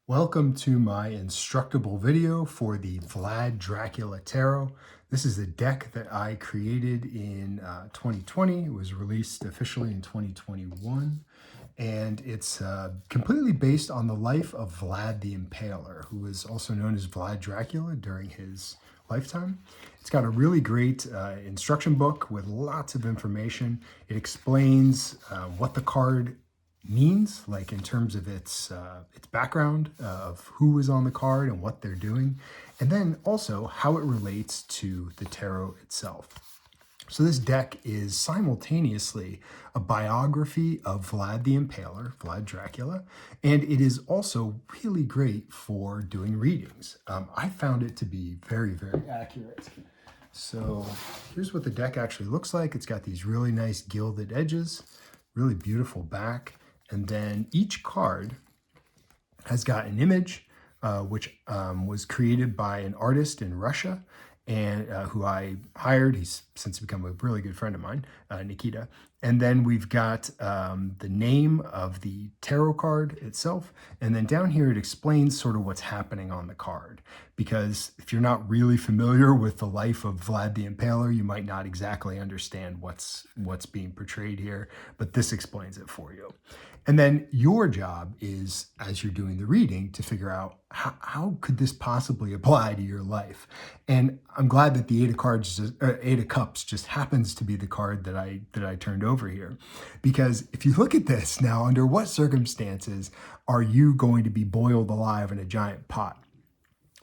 Welcome to my instructable video for the Vlad Dracula Tarot. This is a deck that I created in 2020. It was released officially in 2021. And it's completely based on the life of Vlad the Impaler, who was also known as Vlad Dracula during his lifetime. It's got a really great instruction book with lots of information. It explains what the card means, like in terms of its background of who is on the card and what they're doing, and then also how it relates to the tarot itself. So this deck is simultaneously a biography of Vlad the Impaler, Vlad Dracula, and it is also really great for doing readings. I found it to be very, very accurate. So here's what the deck actually looks like. It's got these really nice gilded edges, really beautiful back. And then each card has got an image, which was created by an artist in Russia, and who I hired. He's since become a really good friend of mine, Nikita. And then we've got the name of the tarot card itself. And then down here, it explains sort of what's happening on the card. Because if you're not really familiar with the life of Vlad the Impaler, you might not exactly understand what's being portrayed here. But this explains it for you. And then your job is, as you're doing the reading, to figure out how could this possibly apply to your life. And I'm glad that the Eight of Cups just happens to be the card that I turned over here. Because if you look at this now, under what circumstances are you going to be boiled alive in a giant pot?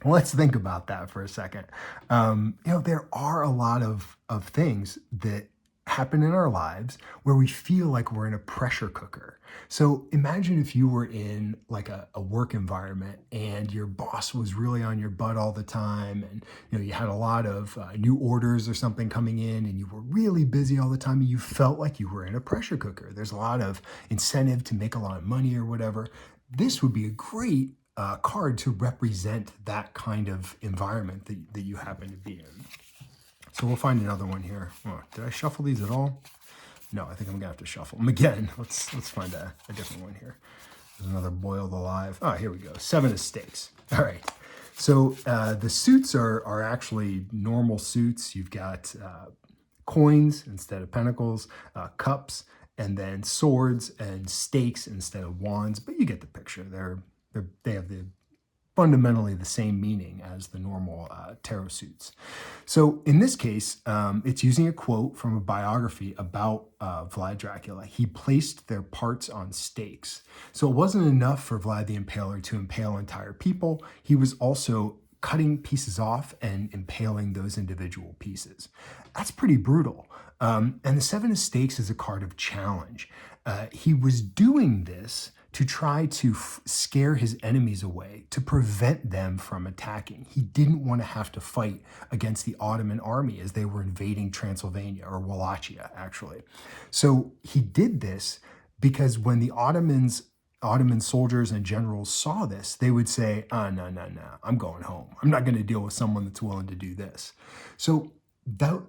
Well, let's think about that for a second. There are a lot of things that happen in our lives where we feel like we're in a pressure cooker. So imagine if you were in like a work environment and your boss was really on your butt all the time, and you had a lot of new orders or something coming in, and you were really busy all the time, and you felt like you were in a pressure cooker. There's a lot of incentive to make a lot of money or whatever. This would be a great card to represent that kind of environment that you happen to be in. So we'll find another one here. Oh, did I shuffle these at all? No, I think I'm gonna have to shuffle them again. Let's find a different one here. There's another boiled alive. Oh, here we go. 7 of Stakes. All right. So the suits are actually normal suits. You've got coins instead of pentacles, cups, and then swords and stakes instead of wands. But you get the picture. They have fundamentally the same meaning as the normal tarot suits. So in this case, it's using a quote from a biography about Vlad Dracula. He placed their parts on stakes. So it wasn't enough for Vlad the Impaler to impale entire people. He was also cutting pieces off and impaling those individual pieces. That's pretty brutal. And the 7 of Stakes is a card of challenge. He was doing this to try to scare his enemies away, to prevent them from attacking. He didn't want to have to fight against the Ottoman army as they were invading Transylvania, or Wallachia, actually. So he did this because when the Ottoman soldiers and generals saw this, they would say, no, I'm going home. I'm not going to deal with someone that's willing to do this. So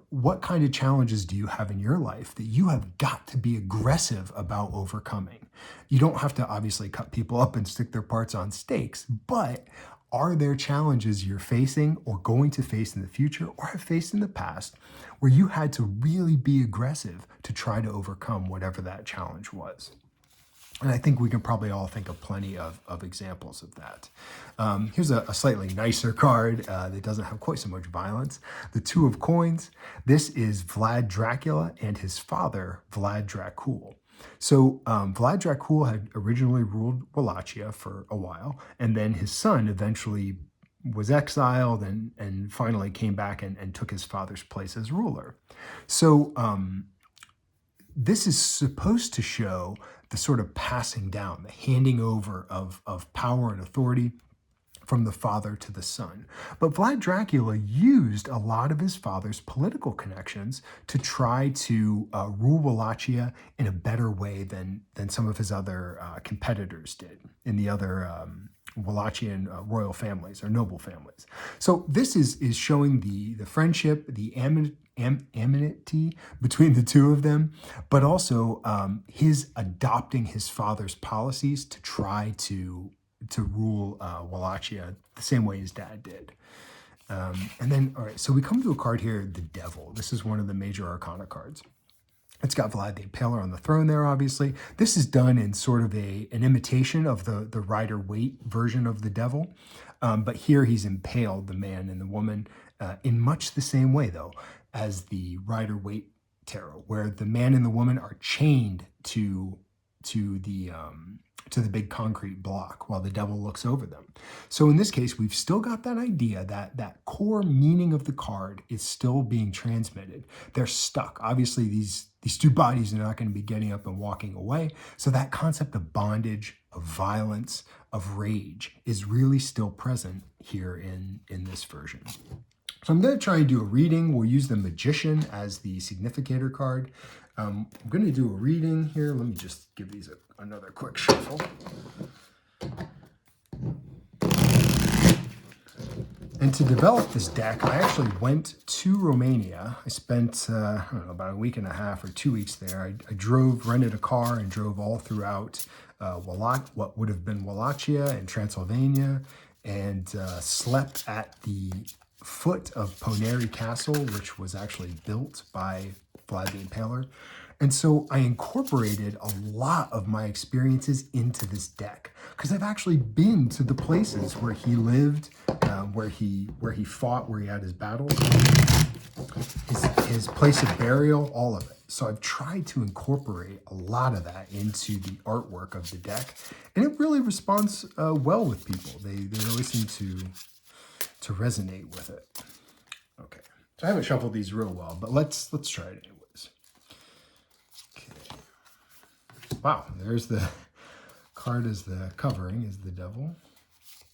what kind of challenges do you have in your life that you have got to be aggressive about overcoming? You don't have to obviously cut people up and stick their parts on stakes, but are there challenges you're facing or going to face in the future or have faced in the past where you had to really be aggressive to try to overcome whatever that challenge was? And I think we can probably all think of plenty of examples of that. Here's a slightly nicer card that doesn't have quite so much violence. The 2 of Coins. This is Vlad Dracula and his father, Vlad Dracula. So Vlad Dracula had originally ruled Wallachia for a while, and then his son eventually was exiled and finally came back and took his father's place as ruler. So this is supposed to show the sort of passing down, the handing over of power and authority from the father to the son. But Vlad Dracula used a lot of his father's political connections to try to rule Wallachia in a better way than some of his other competitors did in the other Wallachian royal families or noble families. So this is showing the friendship, the amity between the two of them, but also his adopting his father's policies to try to rule Wallachia the same way his dad did. And then, all right, so we come to a card here, the Devil. This is one of the major arcana cards. It's got Vlad the Impaler on the throne there, obviously. This is done in sort of an imitation of the Rider-Waite version of the Devil. But here he's impaled, the man and the woman, in much the same way, though, as the Rider-Waite tarot, where the man and the woman are chained to the big concrete block while the devil looks over them. So in this case, we've still got that idea that that core meaning of the card is still being transmitted. They're stuck. Obviously, these two bodies are not going to be getting up and walking away. So that concept of bondage, of violence, of rage is really still present here in this version. So I'm going to try and do a reading. We'll use the Magician as the significator card. I'm going to do a reading here. Let me just give these another quick shuffle. And to develop this deck, I actually went to Romania. I spent, I don't know, about a week and a half or 2 weeks there. I rented a car and drove all throughout what would have been Wallachia and Transylvania, and slept at the foot of Poneri Castle, which was actually built by Vlad the Impaler. And so I incorporated a lot of my experiences into this deck because I've actually been to the places where he lived, where he fought, where he had his battles, his place of burial, all of it. So I've tried to incorporate a lot of that into the artwork of the deck, and it really responds well with people. They really seem to resonate with it. Okay, so I haven't shuffled these real well, but let's try it anyways. Okay. Wow, there's the card as the covering is the devil.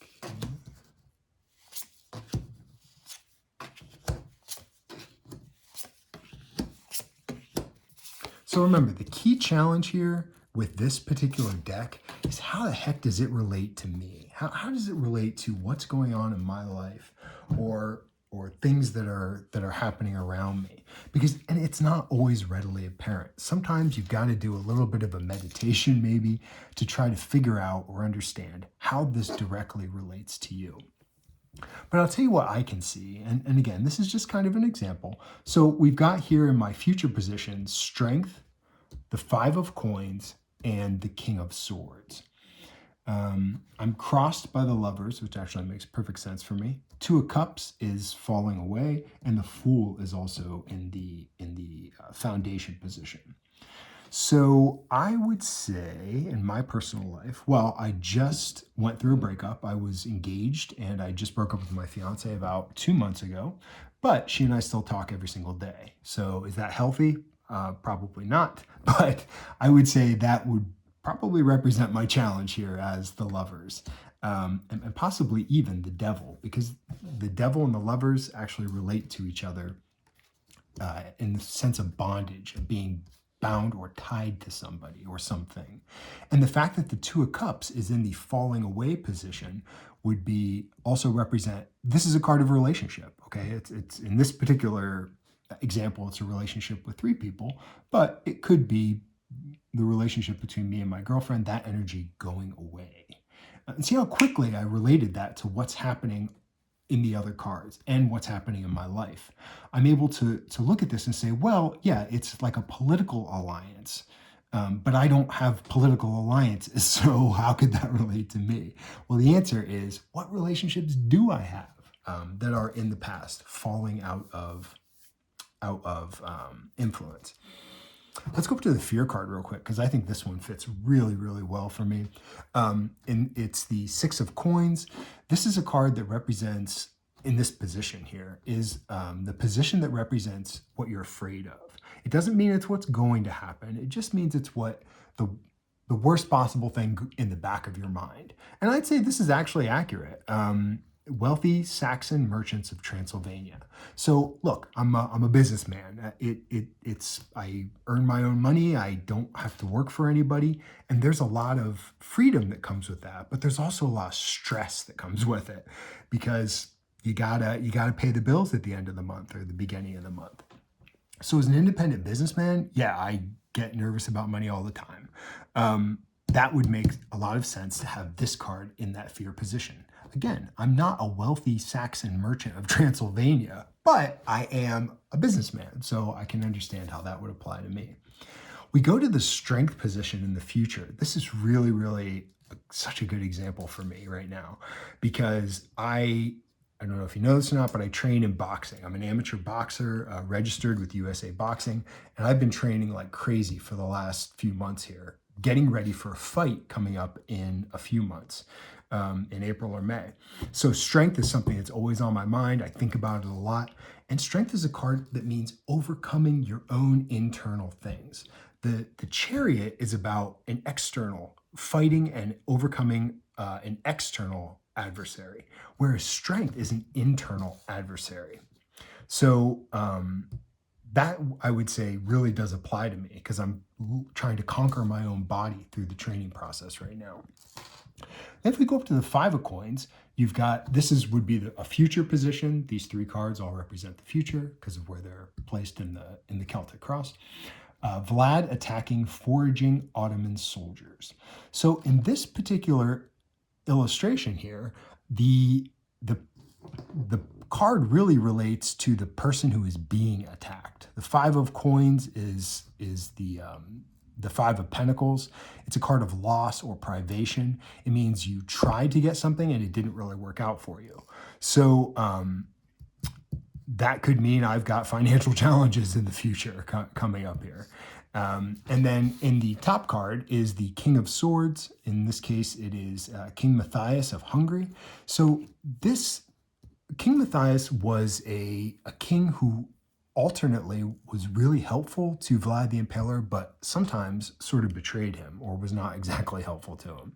Okay. So remember, the key challenge here with this particular deck is how the heck does it relate to me? How does it relate to what's going on in my life or things that are happening around me? And it's not always readily apparent. Sometimes you've got to do a little bit of a meditation maybe to try to figure out or understand how this directly relates to you. But I'll tell you what I can see, and again, this is just kind of an example. So we've got here in my future positions, Strength, the Five of Coins, and the King of Swords. I'm crossed by the Lovers, which actually makes perfect sense for me. Two of Cups is falling away, and the Fool is also in the foundation position. So I would say in my personal life, well, I just went through a breakup. I was engaged and I just broke up with my fiance about 2 months ago, but she and I still talk every single day. So is that healthy? Probably not, but I would say that would probably represent my challenge here as the Lovers, and possibly even the Devil, because the Devil and the Lovers actually relate to each other in the sense of bondage, of being bound or tied to somebody or something. And the fact that the Two of Cups is in the falling away position would be also represent, this is a card of relationship, okay? It's in this particular example, it's a relationship with 3 people, but it could be the relationship between me and my girlfriend, that energy going away. And see how quickly I related that to what's happening in the other cards and what's happening in my life. I'm able to look at this and say, well, yeah, it's like a political alliance, but I don't have political alliances, so how could that relate to me? Well, the answer is, what relationships do I have that are in the past, falling out of influence? Let's go up to the Fear card real quick, because I think this one fits really, really well for me. And it's the Six of Coins. This is a card that represents, in this position here, is the position that represents what you're afraid of. It doesn't mean it's what's going to happen. It just means it's what the worst possible thing in the back of your mind. And I'd say this is actually accurate. Wealthy Saxon merchants of Transylvania. So look, I'm a businessman. I earn my own money. I don't have to work for anybody, and there's a lot of freedom that comes with that. But there's also a lot of stress that comes with it, because you gotta pay the bills at the end of the month or the beginning of the month. So as an independent businessman, yeah, I get nervous about money all the time. that would make a lot of sense to have this card in that fear position. Again, I'm not a wealthy Saxon merchant of Transylvania, but I am a businessman, so I can understand how that would apply to me. We go to the strength position in the future. This is really, really such a good example for me right now, because I don't know if you know this or not, but I train in boxing. I'm an amateur boxer, registered with USA Boxing, and I've been training like crazy for the last few months here, getting ready for a fight coming up in a few months, in April or May. So strength is something that's always on my mind. I think about it a lot. And strength is a card that means overcoming your own internal things. The Chariot is about an external, fighting and overcoming an external adversary, whereas strength is an internal adversary. So that, I would say, really does apply to me, because I'm trying to conquer my own body through the training process right now. If we go up to the Five of Coins, you've got, would be a future position. These three cards all represent the future because of where they're placed in the Celtic cross. Vlad attacking foraging Ottoman soldiers. So in this particular illustration here, the card really relates to the person who is being attacked. The Five of Coins is the Five of Pentacles. It's a card of loss or privation. It means you tried to get something and it didn't really work out for you. So that could mean I've got financial challenges in the future coming up here. And then in the top card is the King of Swords. In this case, it is King Matthias of Hungary. So this King Matthias was a king who alternately was really helpful to Vlad the Impaler, but sometimes sort of betrayed him or was not exactly helpful to him.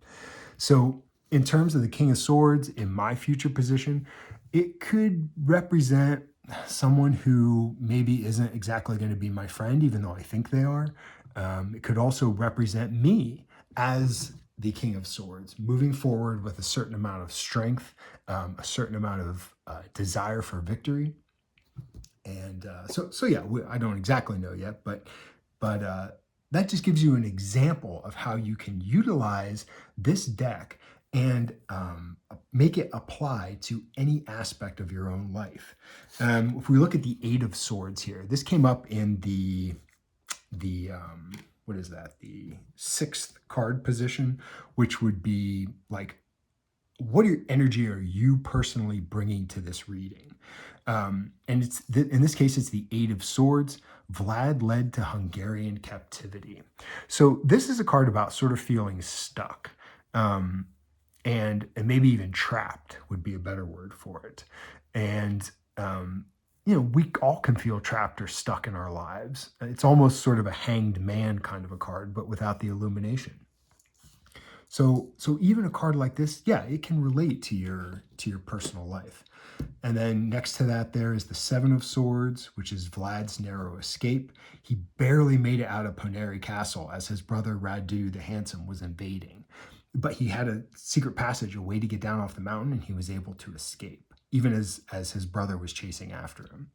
So in terms of the King of Swords, in my future position, it could represent someone who maybe isn't exactly going to be my friend, even though I think they are. It could also represent me as the King of Swords, moving forward with a certain amount of strength, a certain amount of desire for victory. And so yeah, I don't exactly know yet, but that just gives you an example of how you can utilize this deck and make it apply to any aspect of your own life. If we look at the Eight of Swords here, this came up in the what is that? The sixth card position, which would be like, what energy are you personally bringing to this reading? And it's in this case, it's the Eight of Swords. Vlad led to Hungarian captivity. So this is a card about sort of feeling stuck, and maybe even trapped would be a better word for it. And we all can feel trapped or stuck in our lives. It's almost sort of a hanged man kind of a card, but without the illumination. So even a card like this, yeah, it can relate to your personal life. And then next to that, there is the Seven of Swords, which is Vlad's narrow escape. He barely made it out of Poneri Castle as his brother Radu the Handsome was invading. But he had a secret passage, a way to get down off the mountain, and he was able to escape, even as his brother was chasing after him.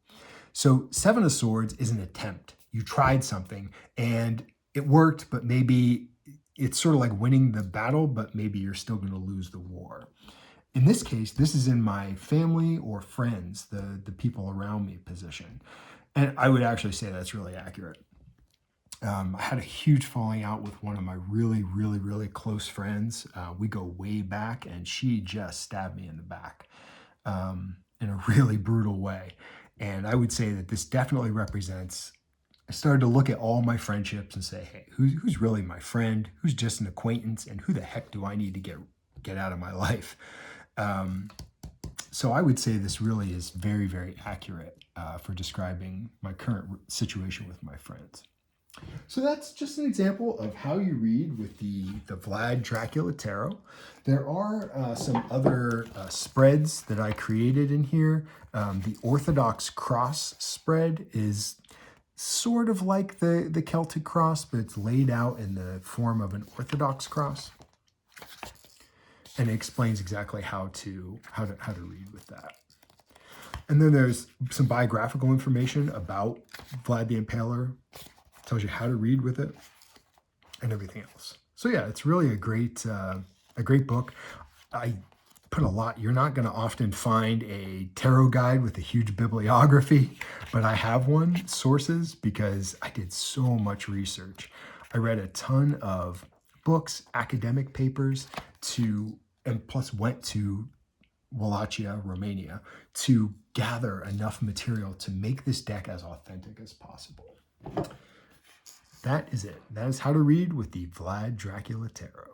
So Seven of Swords is an attempt. You tried something and it worked, but maybe it's sort of like winning the battle, but maybe you're still going to lose the war. In this case, this is in my family or friends, the people around me position. And I would actually say that's really accurate. I had a huge falling out with one of my really, really, really close friends. We go way back, and she just stabbed me in the back in a really brutal way. And I would say that this definitely represents, I started to look at all my friendships and say, hey, who's really my friend? Who's just an acquaintance? And who the heck do I need to get out of my life? So I would say this really is very, very accurate for describing my current situation with my friends. So that's just an example of how you read with the Vlad Dracula Tarot. There are some other spreads that I created in here. The Orthodox Cross spread is sort of like the Celtic cross, but it's laid out in the form of an Orthodox cross. And it explains exactly how to read with that. And then there's some biographical information about Vlad the Impaler. Tells you how to read with it and everything else. So So yeah, it's really a great book. I put a lot. You're not going to often find a tarot guide with a huge bibliography, but I have one, sources, because I did so much research. I read a ton of books, academic papers, and plus went to Wallachia, Romania, to gather enough material to make this deck as authentic as possible. That is it. That is how to read with the Vlad Dracula Tarot.